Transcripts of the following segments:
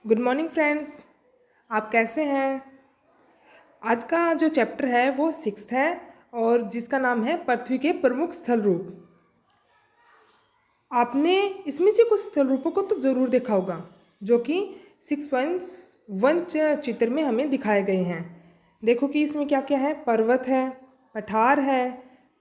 Good morning friends. आप कैसे हैं? आज का जो चैप्टर है वो 6th है और जिसका नाम है पृथ्वी के प्रमुख स्थल रूप। आपने इसमें से कुछ स्थल रूपों को तो ज़रूर देखा होगा जो कि 6.1 चित्र में हमें दिखाए गए हैं। देखो कि इसमें क्या क्या है। पर्वत है, पठार है,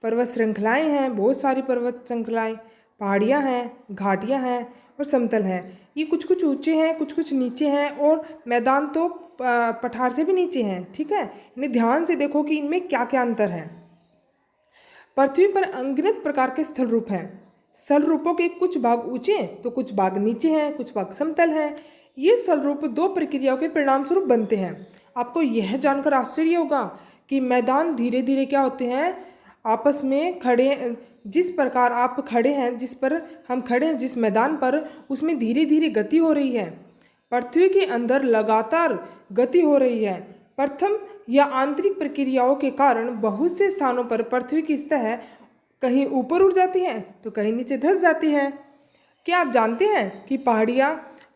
पर्वत श्रृंखलाएँ हैं, बहुत सारी पर्वत श्रृंखलाएँ, पहाड़ियाँ हैं, घाटियाँ हैं और समतल हैं। ये कुछ कुछ ऊंचे हैं, कुछ कुछ नीचे हैं और मैदान तो पठार से भी नीचे हैं। ठीक है, इन्हें ध्यान से देखो कि इनमें क्या क्या अंतर है। पृथ्वी पर अनगिनत प्रकार के स्थल रूप हैं। स्थल रूपों के कुछ भाग ऊंचे तो कुछ भाग नीचे हैं, कुछ भाग समतल हैं। ये स्थल रूप दो प्रक्रियाओं के परिणाम स्वरूप बनते हैं। आपको यह जानकर आश्चर्य होगा कि मैदान धीरे धीरे क्या होते हैं, आपस में खड़े, जिस प्रकार आप खड़े हैं, जिस पर हम खड़े हैं, जिस मैदान पर, उसमें धीरे धीरे गति हो रही है। पृथ्वी के अंदर लगातार गति हो रही है। प्रथम या आंतरिक प्रक्रियाओं के कारण बहुत से स्थानों पर पृथ्वी की सतह कहीं ऊपर उठ जाती है तो कहीं नीचे धंस जाती है। क्या आप जानते हैं कि पहाड़ियाँ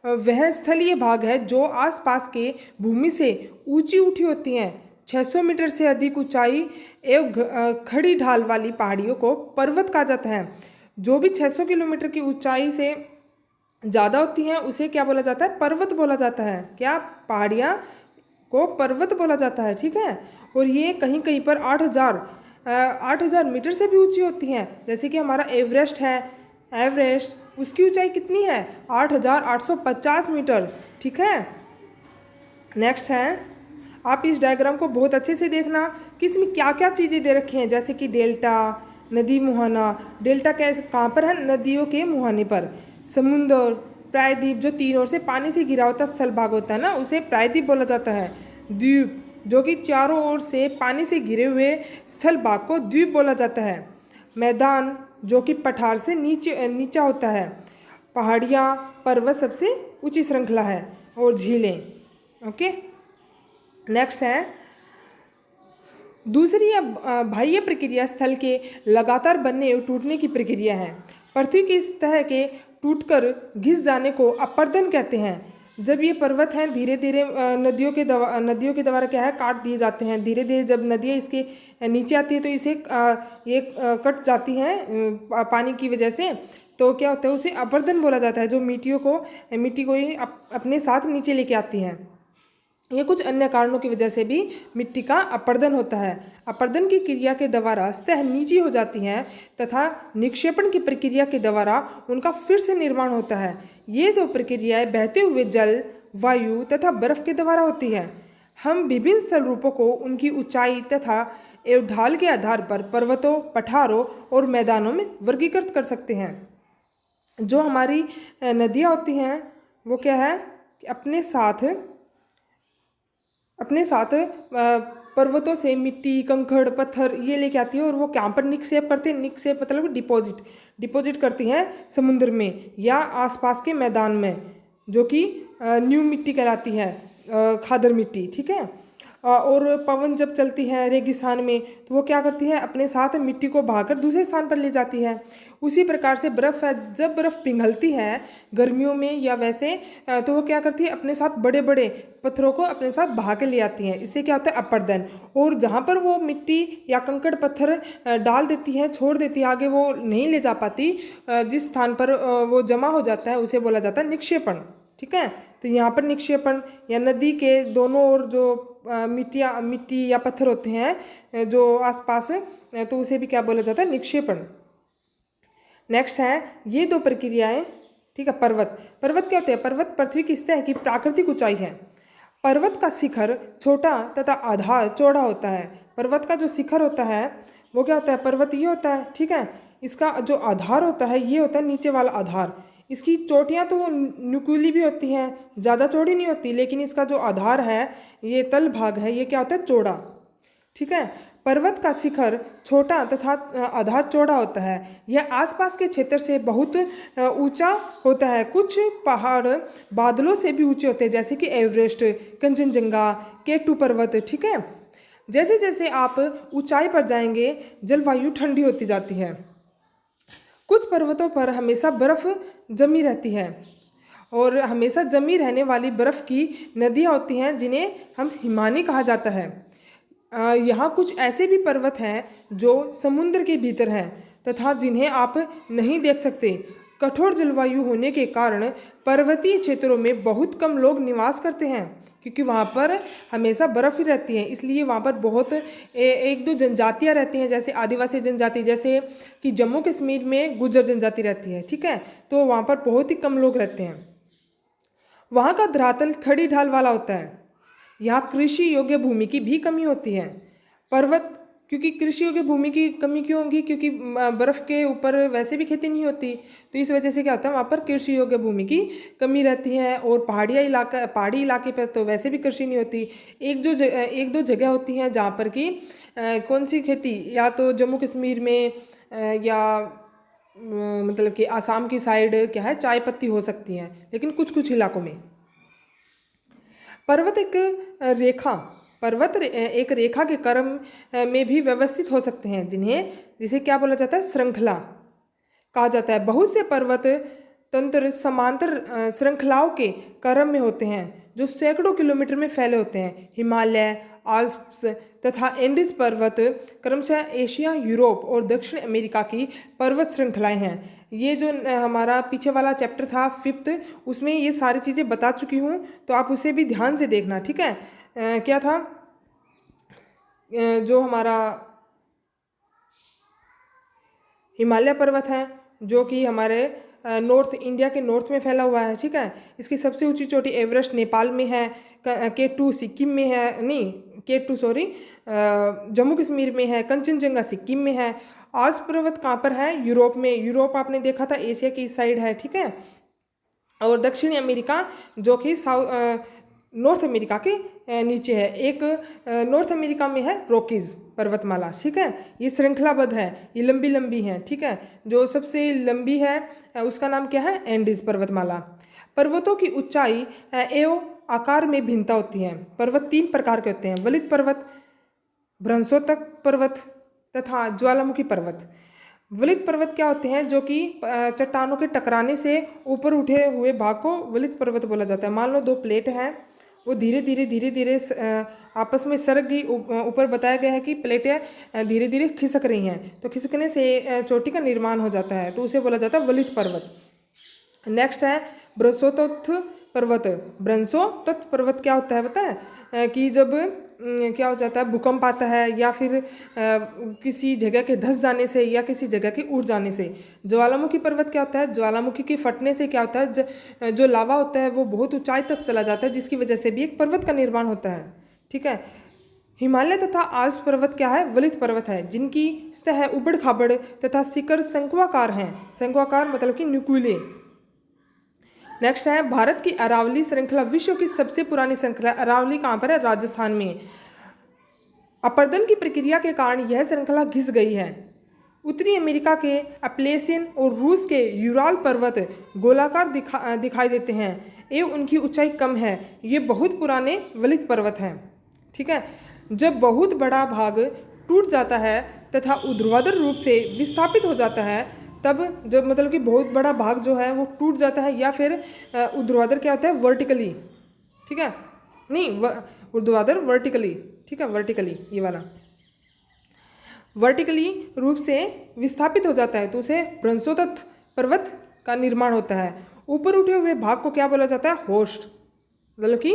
वह स्थलीय भाग है जो आसपास के भूमि से ऊंची उठी होती हैं। 600 मीटर से अधिक ऊंचाई एवं खड़ी ढाल वाली पहाड़ियों को पर्वत कहा जाता है। जो भी 600 किलोमीटर की ऊंचाई से ज़्यादा होती हैं उसे क्या बोला जाता है? पर्वत बोला जाता है। क्या? पहाड़ियाँ को पर्वत बोला जाता है। ठीक है, और ये कहीं कहीं पर 8,000 मीटर से भी ऊंची होती हैं। जैसे कि हमारा एवरेस्ट है, एवरेस्ट उसकी ऊंचाई कितनी है? 8,850 मीटर। ठीक है, नेक्स्ट है, आप इस डायग्राम को बहुत अच्छे से देखना कि इसमें क्या क्या चीज़ें दे रखी हैं। जैसे कि डेल्टा, नदी मुहाना। डेल्टा कैसे कहाँ पर है? नदियों के मुहाने पर। समुंदर, प्रायद्वीप जो तीन ओर से पानी से घिरा होता स्थल भाग होता है ना, उसे प्रायद्वीप बोला जाता है। द्वीप जो कि चारों ओर से पानी से घिरे हुए स्थल भाग को द्वीप बोला जाता है। मैदान जो कि पठार से नीचा होता है। पहाड़ियाँ, पर्वत सबसे ऊंची श्रृंखला है और झीलें। ओके, नेक्स्ट है, दूसरी बाह्य प्रक्रिया स्थल के लगातार बनने और टूटने की प्रक्रिया है। पृथ्वी की सतह के टूटकर घिस जाने को अपरदन कहते हैं। जब ये पर्वत हैं धीरे धीरे नदियों के द्वारा क्या है, काट दिए जाते हैं। धीरे धीरे जब नदियाँ इसके नीचे आती है तो इसे ये कट जाती हैं पानी की वजह से, तो क्या होता है, उसे अपरदन बोला जाता है। जो मिट्टी को ही अपने साथ नीचे लेके आती हैं। ये कुछ अन्य कारणों की वजह से भी मिट्टी का अपरदन होता है। अपरदन की क्रिया के द्वारा सतह नीची हो जाती है तथा निक्षेपण की प्रक्रिया के द्वारा उनका फिर से निर्माण होता है। ये दो प्रक्रियाएं बहते हुए जल, वायु तथा बर्फ के द्वारा होती है। हम विभिन्न स्थल रूपों को उनकी ऊंचाई तथा एवं ढाल के आधार पर पर्वतों, पठारों और मैदानों में वर्गीकृत कर सकते हैं। जो हमारी नदियाँ होती हैं वो क्या है कि अपने साथ पर्वतों से मिट्टी, कंकड़, पत्थर ये लेके आती है और वो कहाँ पर निक्षेप करते हैं? निक्षेप मतलब डिपॉजिट करती हैं समुद्र में या आसपास के मैदान में, जो कि न्यू मिट्टी कहलाती है, खादर मिट्टी। ठीक है, और पवन जब चलती है रेगिस्तान में तो वो क्या करती है, अपने साथ मिट्टी को बहाकर दूसरे स्थान पर ले जाती है। उसी प्रकार से बर्फ़ है, जब बर्फ़ पिघलती है गर्मियों में या वैसे, तो वो क्या करती है, अपने साथ बड़े बड़े पत्थरों को अपने साथ बहा के ले आती हैं। इससे क्या होता है? अपरदन। और जहाँ पर वो मिट्टी या कंकड़ पत्थर डाल देती है, छोड़ देती है, आगे वो नहीं ले जा पाती, जिस स्थान पर वो जमा हो जाता है उसे बोला जाता है निक्षेपण। ठीक है, तो यहाँ पर निक्षेपण या नदी के दोनों ओर जो मिट्टी या पत्थर होते हैं जो आसपास, तो उसे भी क्या बोला जाता है? निक्षेपण। नेक्स्ट है, ये दो प्रक्रियाएं। ठीक है, पर्वत क्या होते हैं? पर्वत पृथ्वी की सतह की प्राकृतिक ऊंचाई है। पर्वत का शिखर छोटा तथा आधार चौड़ा होता है। पर्वत का जो शिखर होता है वो क्या होता है? पर्वत ये होता है। ठीक है, इसका जो आधार होता है ये होता है नीचे वाला आधार। इसकी चोटियाँ तो वो नुकीली भी होती हैं, ज़्यादा चौड़ी नहीं होती, लेकिन इसका जो आधार है, ये तल भाग है, ये क्या होता है? चौड़ा। ठीक है, पर्वत का शिखर छोटा तथा आधार चौड़ा होता है। यह आसपास के क्षेत्र से बहुत ऊंचा होता है। कुछ पहाड़ बादलों से भी ऊंचे होते हैं, जैसे कि एवरेस्ट, कंचनजंगा, केटू पर्वत। ठीक है, जैसे जैसे आप ऊंचाई पर जाएंगे जलवायु ठंडी होती जाती है। कुछ पर्वतों पर हमेशा बर्फ जमी रहती है और हमेशा जमी रहने वाली बर्फ़ की नदियाँ होती हैं जिन्हें हम हिमानी कहा जाता है। यहाँ कुछ ऐसे भी पर्वत हैं जो समुद्र के भीतर हैं तथा जिन्हें आप नहीं देख सकते। कठोर जलवायु होने के कारण पर्वतीय क्षेत्रों में बहुत कम लोग निवास करते हैं क्योंकि वहाँ पर हमेशा बर्फ़ ही रहती है, इसलिए वहाँ पर बहुत एक दो जनजातियाँ रहती हैं, जैसे आदिवासी जनजाति, जैसे कि जम्मू कश्मीर में गुर्जर जनजाति रहती है, ठीक है। तो वहाँ पर बहुत ही कम लोग रहते हैं। वहाँ का धरातल खड़ी ढाल वाला होता है। यहाँ कृषि योग्य भूमि की भी कमी होती है। पर्वत, क्योंकि कृषि योग्य भूमि की कमी क्यों होगी, क्योंकि बर्फ़ के ऊपर वैसे भी खेती नहीं होती, तो इस वजह से क्या होता है, वहाँ पर कृषि योग्य भूमि की कमी रहती है। और पहाड़ी इलाके पर तो वैसे भी कृषि नहीं होती। एक दो जगह होती हैं जहाँ पर कि कौन सी खेती, या तो जम्मू कश्मीर में या मतलब कि आसाम की साइड क्या है, चाय पत्ती हो सकती हैं, लेकिन कुछ कुछ इलाकों में। पर्वत एक रेखा के क्रम में भी व्यवस्थित हो सकते हैं, जिसे क्या बोला जाता है, श्रृंखला कहा जाता है। बहुत से पर्वत तंत्र समांतर श्रृंखलाओं के क्रम में होते हैं जो सैकड़ों किलोमीटर में फैले होते हैं। हिमालय, आल्प्स तथा एंडीज पर्वत क्रमशः एशिया, यूरोप और दक्षिण अमेरिका की पर्वत श्रृंखलाएं हैं। ये जो हमारा पीछे वाला चैप्टर था 5th, उसमें ये सारी चीज़ें बता चुकी हूँ, तो आप उसे भी ध्यान से देखना, ठीक है। क्या था, जो हमारा हिमालय पर्वत है जो कि हमारे नॉर्थ इंडिया के नॉर्थ में फैला हुआ है, ठीक है। इसकी सबसे ऊंची चोटी एवरेस्ट नेपाल में है, K2 सिक्किम में है, नहीं K2 सॉरी जम्मू कश्मीर में है, कंचनजंगा सिक्किम में है। आल्प्स पर्वत कहाँ पर है, यूरोप में। यूरोप आपने देखा था एशिया की इस साइड है, ठीक है। और दक्षिणी अमेरिका जो कि नॉर्थ अमेरिका के नीचे है। एक नॉर्थ अमेरिका में है रॉकीज पर्वतमाला, ठीक है। ये श्रृंखलाबद्ध है, ये लंबी लंबी है, ठीक है। जो सबसे लंबी है उसका नाम क्या है, एंडीज पर्वतमाला। पर्वतों की ऊंचाई एवं आकार में भिन्नता होती है। पर्वत 3 प्रकार के होते हैं, वलित पर्वत, भ्रंशोत्तक पर्वत तथा ज्वालामुखी पर्वत। वलित पर्वत क्या होते हैं, जो कि चट्टानों के टकराने से ऊपर उठे हुए भाग को वलित पर्वत बोला जाता है। मान लो 2 प्लेट हैं, वो धीरे धीरे आपस में सरक गई। ऊपर बताया गया है कि प्लेटें धीरे धीरे खिसक रही हैं, तो खिसकने से चोटी का निर्माण हो जाता है, तो उसे बोला जाता है वलित पर्वत। नेक्स्ट है ब्रंशोत्तक पर्वत। ब्रंशोत्तक पर्वत क्या होता है पता है, कि जब क्या हो जाता है, भूकंप आता है या फिर किसी जगह के धंस जाने से या किसी जगह के उड़ जाने से। ज्वालामुखी पर्वत क्या होता है, ज्वालामुखी के फटने से क्या होता है, जो लावा होता है वो बहुत ऊंचाई तक चला जाता है, जिसकी वजह से भी एक पर्वत का निर्माण होता है, ठीक है। हिमालय तथा आल्प्स पर्वत क्या है, वलित पर्वत है, जिनकी सतह उबड़ खाबड़ तथा शिखर शंक्वाकार हैं। शंक्वाकार मतलब कि न्यूक्लिये। नेक्स्ट है भारत की अरावली श्रृंखला, विश्व की सबसे पुरानी श्रृंखला। अरावली कहाँ पर है, राजस्थान में। अपर्दन की प्रक्रिया के कारण यह श्रृंखला घिस गई है। उत्तरी अमेरिका के अपलेशियन और रूस के यूराल पर्वत गोलाकार दिखाई देते हैं एवं उनकी ऊंचाई कम है। ये बहुत पुराने वलित पर्वत हैं, ठीक है। जब बहुत बड़ा भाग टूट जाता है तथा ऊर्ध्वाधर रूप से विस्थापित हो जाता है, तब जब मतलब कि बहुत बड़ा भाग जो है वो टूट जाता है, या फिर ऊर्ध्वाधर क्या होता है, वर्टिकली, ठीक है, नहीं ऊर्ध्वाधर वर्टिकली, ठीक है, वर्टिकली ये वाला वर्टिकली रूप से विस्थापित हो जाता है, तो उसे ब्रंशोत्तक पर्वत का निर्माण होता है। ऊपर उठे हुए भाग को क्या बोला जाता है, होस्ट, मतलब कि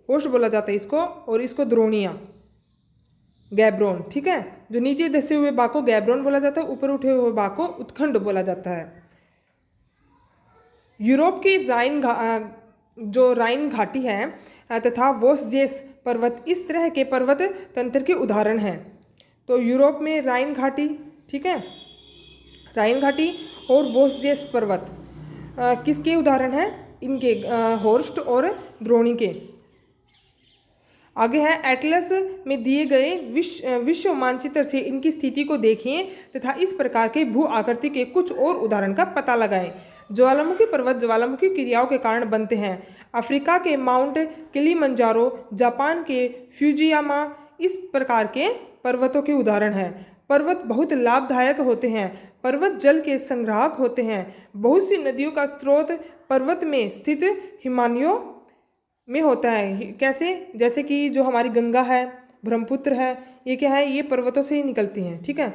होस्ट बोला जाता है इसको, और इसको द्रोणियाँ, गैब्रोन, ठीक है। जो नीचे धसे हुए भाग को गैब्रोन बोला जाता है, ऊपर उठे हुए भाग को उत्खंड बोला जाता है। यूरोप की जो राइन घाटी है तथा वोस्जेस पर्वत इस तरह के पर्वत तंत्र के उदाहरण हैं। तो यूरोप में राइन घाटी, ठीक है, राइन घाटी और वोस्जेस पर्वत किसके उदाहरण हैं, इनके होर्स्ट और द्रोणी के। आगे है एटलस में दिए गए विश्व मानचित्र से इनकी स्थिति को देखें तथा इस प्रकार के भू आकृति के कुछ और उदाहरण का पता लगाएं। ज्वालामुखी पर्वत ज्वालामुखी क्रियाओं के कारण बनते हैं। अफ्रीका के माउंट किलिमंजारो, जापान के फ्यूजियामा इस प्रकार के पर्वतों के उदाहरण हैं। पर्वत बहुत लाभदायक होते हैं। पर्वत जल के संग्राहक होते हैं। बहुत सी नदियों का स्रोत पर्वत में स्थित हिमालयों में होता है। कैसे? जैसे कि जो हमारी गंगा है, ब्रह्मपुत्र है, ये क्या है, ये पर्वतों से ही निकलती हैं। ठीक है,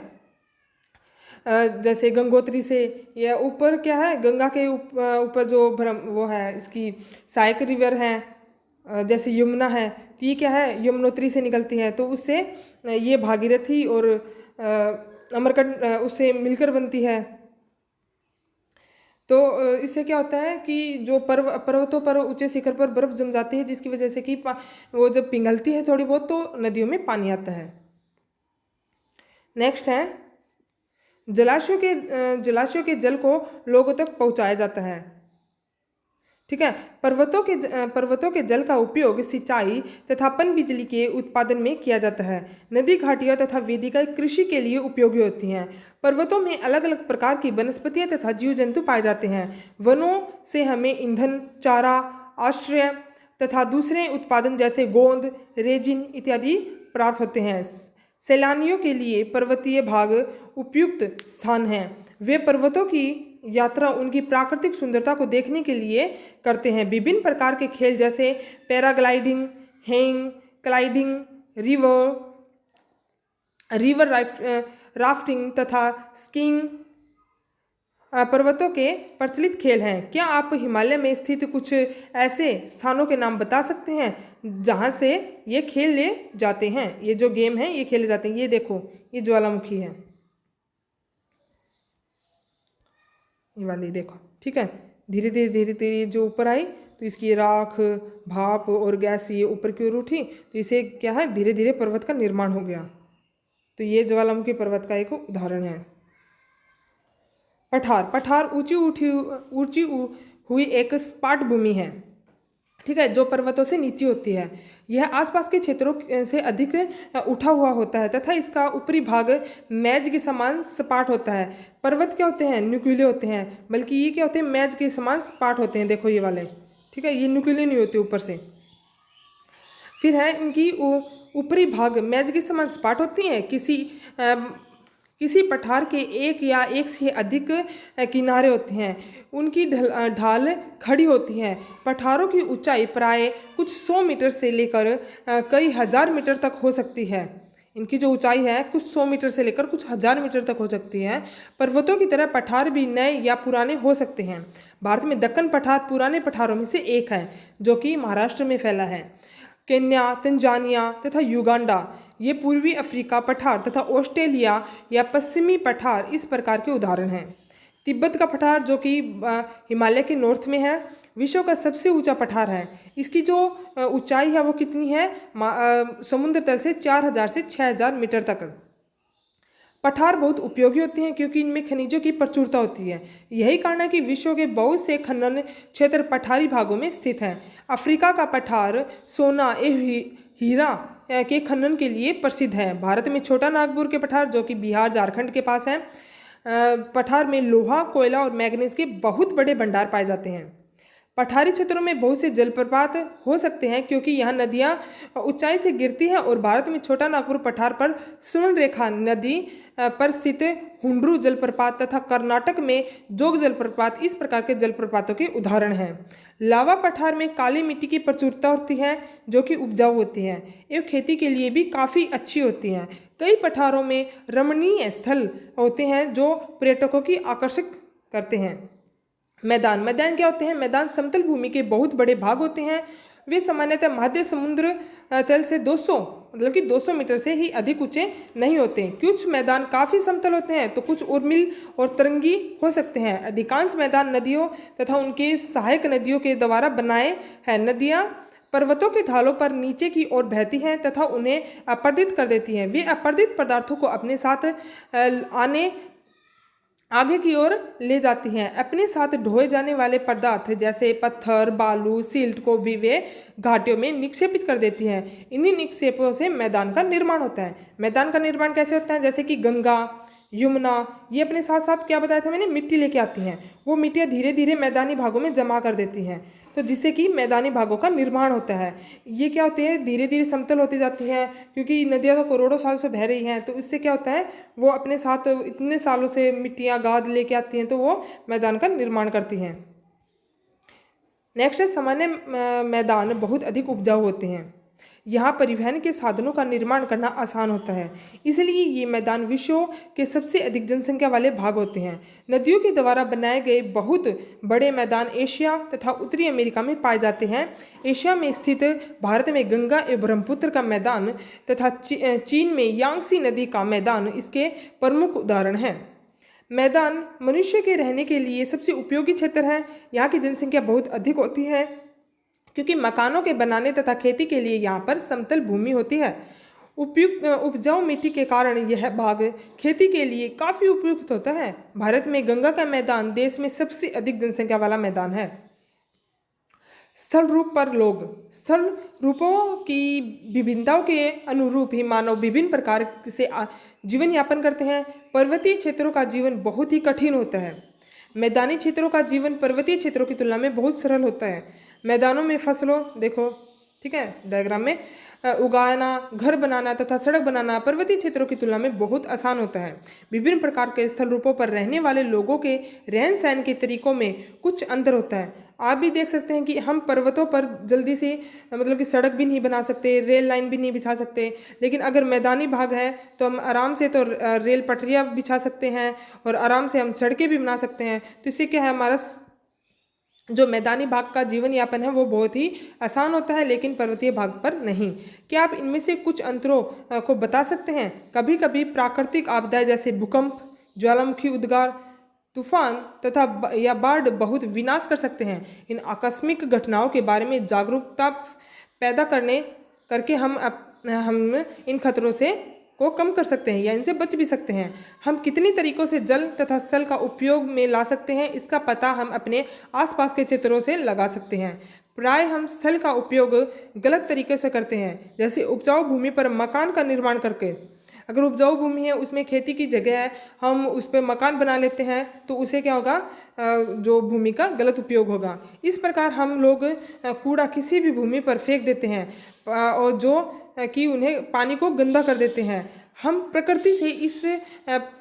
जैसे गंगोत्री से, या ऊपर क्या है, गंगा के ऊपर जो वो है, इसकी सहायक रिवर है, जैसे यमुना है, तो ये क्या है, यमुनोत्री से निकलती है। तो उससे ये भागीरथी और अमरकंटक उससे मिलकर बनती है। तो इससे क्या होता है कि जो पर्वतों पर ऊंचे शिखर पर बर्फ जम जाती है, जिसकी वजह से कि वो जब पिघलती है थोड़ी बहुत, तो नदियों में पानी आता है। नेक्स्ट है, जलाशयों के जल को लोगों तक पहुंचाया जाता है। ठीक है, पर्वतों के जल का उपयोग सिंचाई तथा पनबिजली के उत्पादन में किया जाता है। नदी घाटियां तथा वेदिकाएं कृषि के लिए उपयोगी होती हैं। पर्वतों में अलग अलग प्रकार की वनस्पतियां तथा जीव जंतु पाए जाते हैं। वनों से हमें ईंधन, चारा, आश्रय तथा दूसरे उत्पादन जैसे गोंद, रेजिन इत्यादि प्राप्त होते हैं। सैलानियों के लिए पर्वतीय भाग उपयुक्त स्थान हैं। वे पर्वतों की यात्रा उनकी प्राकृतिक सुंदरता को देखने के लिए करते हैं। विभिन्न प्रकार के खेल जैसे paragliding, hang gliding, river rafting तथा स्कीइंग पर्वतों के प्रचलित खेल हैं। क्या आप हिमालय में स्थित कुछ ऐसे स्थानों के नाम बता सकते हैं जहां से ये खेले जाते हैं, ये जो गेम है ये खेले जाते हैं? ये देखो, ये ज्वालामुखी है, ये वाली देखो। ठीक है, धीरे धीरे जो ऊपर आई तो इसकी राख, भाप और गैस ये ऊपर की ओर उठी, तो इसे क्या है, धीरे धीरे पर्वत का निर्माण हो गया। तो ये ज्वालामुखी पर्वत का एक उदाहरण है। पठार ऊंची हुई एक सपाट भूमि है। ठीक है, जो पर्वतों से नीचे होती है। यह आसपास के क्षेत्रों से अधिक उठा हुआ होता है तथा इसका ऊपरी भाग मैज के समान सपाट होता है। पर्वत क्या होते हैं, नुकीले होते हैं, बल्कि ये क्या होते हैं, मैज के समान सपाट होते हैं। देखो ये वाले, ठीक है, ये नुकीले नहीं होते ऊपर से। फिर है इनकी ऊपरी भाग मैज के समान सपाट होती हैं। किसी पठार के एक या एक से अधिक किनारे होते हैं। उनकी ढाल खड़ी होती है। पठारों की ऊंचाई प्राय कुछ 100 मीटर से लेकर कई हजार मीटर तक हो सकती है। इनकी जो ऊंचाई है कुछ 100 मीटर से लेकर कुछ हजार मीटर तक हो सकती है। पर्वतों की तरह पठार भी नए या पुराने हो सकते हैं। भारत में दक्कन पठार पुराने पठारों में से एक है, जो कि महाराष्ट्र में फैला है। केन्या, तंजानिया तथा युगांडा, ये पूर्वी अफ्रीका पठार तथा ऑस्ट्रेलिया या पश्चिमी पठार इस प्रकार के उदाहरण हैं। तिब्बत का पठार, जो कि हिमालय के नॉर्थ में है, विश्व का सबसे ऊंचा पठार है। इसकी जो ऊंचाई है वो कितनी है, समुद्र तल से 4000 से 6000 मीटर तक। पठार बहुत उपयोगी होते हैं क्योंकि इनमें खनिजों की प्रचुरता होती है। यही कारण है कि विश्व के बहुत से खनन क्षेत्र पठारी भागों में स्थित हैं। अफ्रीका का पठार सोना हीरा के खनन के लिए प्रसिद्ध है। भारत में छोटा नागपुर के पठार, जो कि बिहार झारखंड के पास है, पठार में लोहा, कोयला और मैग्नीज के बहुत बड़े भंडार पाए जाते हैं। पठारी क्षेत्रों में बहुत से जलप्रपात हो सकते हैं क्योंकि यहाँ नदियाँ ऊंचाई से गिरती हैं। और भारत में छोटा नागपुर पठार पर सुवर्णरेखा नदी पर स्थित हुंड्रू जलप्रपात तथा कर्नाटक में जोग जलप्रपात इस प्रकार के जलप्रपातों के उदाहरण हैं। लावा पठार में काली मिट्टी की प्रचुरता होती है, जो कि उपजाऊ होती है एवं खेती के लिए भी काफ़ी अच्छी होती हैं। कई पठारों में रमणीय स्थल होते हैं जो पर्यटकों की आकर्षित करते हैं। मैदान क्या होते हैं? मैदान समतल भूमि के बहुत बड़े भाग होते हैं। वे सामान्यतः मध्य समुद्र तल से 200 मीटर से ही अधिक ऊंचे नहीं होते। कुछ मैदान काफ़ी समतल होते हैं तो कुछ उर्मिल और तरंगी हो सकते हैं। अधिकांश मैदान नदियों तथा उनके सहायक नदियों के द्वारा बनाए हैं। नदियाँ पर्वतों के ढालों पर नीचे की ओर बहती हैं तथा उन्हें अपर्दित कर देती हैं। वे अपर्दित पदार्थों को अपने साथ आगे की ओर ले जाती हैं। अपने साथ ढोए जाने वाले पदार्थ जैसे पत्थर, बालू, सिल्ट को भी वे घाटियों में निक्षेपित कर देती हैं। इन्हीं निक्षेपों से मैदान का निर्माण होता है। मैदान का निर्माण कैसे होता है? जैसे कि गंगा, यमुना, ये अपने साथ साथ क्या बताया था मैंने, मिट्टी लेके आती हैं। वो मिट्टियाँ धीरे धीरे मैदानी भागों में जमा कर देती हैं। तो जिससे कि मैदानी भागों का निर्माण होता है। ये क्या होते हैं, धीरे धीरे समतल होती जाती हैं, क्योंकि नदियाँ तो करोड़ों साल से बह रही हैं, तो इससे क्या होता है, वो अपने साथ इतने सालों से मिट्टियाँ गाद लेके आती हैं, तो वो मैदान का निर्माण करती हैं। नेक्स्ट है, सामान्य मैदान बहुत अधिक उपजाऊ होते हैं। यहाँ परिवहन के साधनों का निर्माण करना आसान होता है, इसलिए ये मैदान विश्व के सबसे अधिक जनसंख्या वाले भाग होते हैं। नदियों के द्वारा बनाए गए बहुत बड़े मैदान एशिया तथा उत्तरी अमेरिका में पाए जाते हैं। एशिया में स्थित भारत में गंगा एवं ब्रह्मपुत्र का मैदान तथा चीन में यांगसी नदी का मैदान इसके प्रमुख उदाहरण हैं। मैदान मनुष्य के रहने के लिए सबसे उपयोगी क्षेत्र है। यहाँ की जनसंख्या बहुत अधिक होती है, क्योंकि मकानों के बनाने तथा खेती के लिए यहाँ पर समतल भूमि होती है। उपयुक्त उपजाऊ मिट्टी के कारण यह भाग खेती के लिए काफ़ी उपयुक्त होता है। भारत में गंगा का मैदान देश में सबसे अधिक जनसंख्या वाला मैदान है। स्थल रूप पर लोग, स्थल रूपों की विभिन्नताओं के अनुरूप ही मानव विभिन्न प्रकार से जीवन यापन करते हैं। पर्वतीय क्षेत्रों का जीवन बहुत ही कठिन होता है। मैदानी क्षेत्रों का जीवन पर्वतीय क्षेत्रों की तुलना में बहुत सरल होता है। मैदानों में फसलों, देखो ठीक है डायग्राम में, उगाना, घर बनाना तथा सड़क बनाना पर्वतीय क्षेत्रों की तुलना में बहुत आसान होता है। विभिन्न प्रकार के स्थल रूपों पर रहने वाले लोगों के रहन सहन के तरीकों में कुछ अंतर होता है। आप भी देख सकते हैं कि हम पर्वतों पर जल्दी से मतलब कि सड़क भी नहीं बना सकते, रेल लाइन भी नहीं बिछा सकते, लेकिन अगर मैदानी भाग है तो हम आराम से तो रेल पटरियाँ बिछा सकते हैं और आराम से हम सड़कें भी बना सकते हैं। तो इससे क्या है, हमारा जो मैदानी भाग का जीवन यापन है वो बहुत ही आसान होता है, लेकिन पर्वतीय भाग पर नहीं। क्या आप इनमें से कुछ अंतरों को बता सकते हैं? कभी कभी प्राकृतिक आपदाएं जैसे भूकंप, ज्वालामुखी उद्गार, तूफान तथा या बाढ़ बहुत विनाश कर सकते हैं। इन आकस्मिक घटनाओं के बारे में जागरूकता पैदा करके हम इन खतरों से को कम कर सकते हैं या इनसे बच भी सकते हैं। हम कितनी तरीकों से जल तथा स्थल का उपयोग में ला सकते हैं, इसका पता हम अपने आसपास के क्षेत्रों से लगा सकते हैं। प्राय हम स्थल का उपयोग गलत तरीके से करते हैं, जैसे उपजाऊ भूमि पर मकान का निर्माण करके। अगर उपजाऊ भूमि है, उसमें खेती की जगह है, हम उस पर मकान बना लेते हैं, तो उसे क्या होगा, जो भूमि का गलत उपयोग होगा। इस प्रकार हम लोग कूड़ा किसी भी भूमि पर फेंक देते हैं और जो कि उन्हें पानी को गंदा कर देते हैं। हम प्रकृति से इस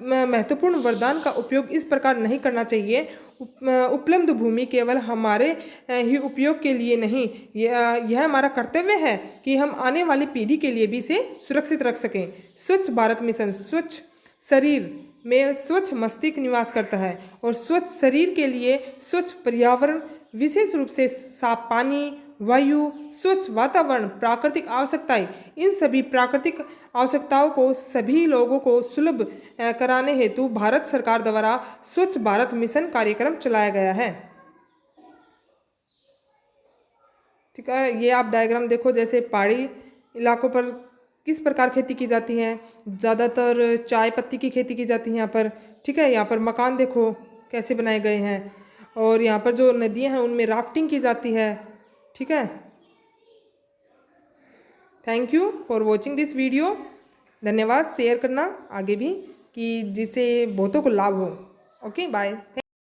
महत्वपूर्ण वरदान का उपयोग इस प्रकार नहीं करना चाहिए। उपलब्ध भूमि केवल हमारे ही उपयोग के लिए नहीं, यह हमारा कर्तव्य है कि हम आने वाली पीढ़ी के लिए भी इसे सुरक्षित रख सकें। स्वच्छ भारत मिशन, स्वच्छ शरीर में स्वच्छ मस्तिष्क निवास करता है और स्वच्छ शरीर के लिए स्वच्छ पर्यावरण, विशेष रूप से साफ पानी, वायु, स्वच्छ वातावरण, प्राकृतिक आवश्यकताएं, इन सभी प्राकृतिक आवश्यकताओं को सभी लोगों को सुलभ कराने हेतु भारत सरकार द्वारा स्वच्छ भारत मिशन कार्यक्रम चलाया गया है। ठीक है, ये आप डायग्राम देखो, जैसे पहाड़ी इलाकों पर किस प्रकार खेती की जाती है, ज़्यादातर चाय पत्ती की खेती की जाती है यहाँ पर। ठीक है, यहाँ पर मकान देखो कैसे बनाए गए हैं, और यहाँ पर जो नदियाँ हैं उनमें राफ्टिंग की जाती है। ठीक है, thank you for watching this video. धन्यवाद, शेयर करना आगे भी कि जिससे बहुतों को लाभ हो। Okay, bye.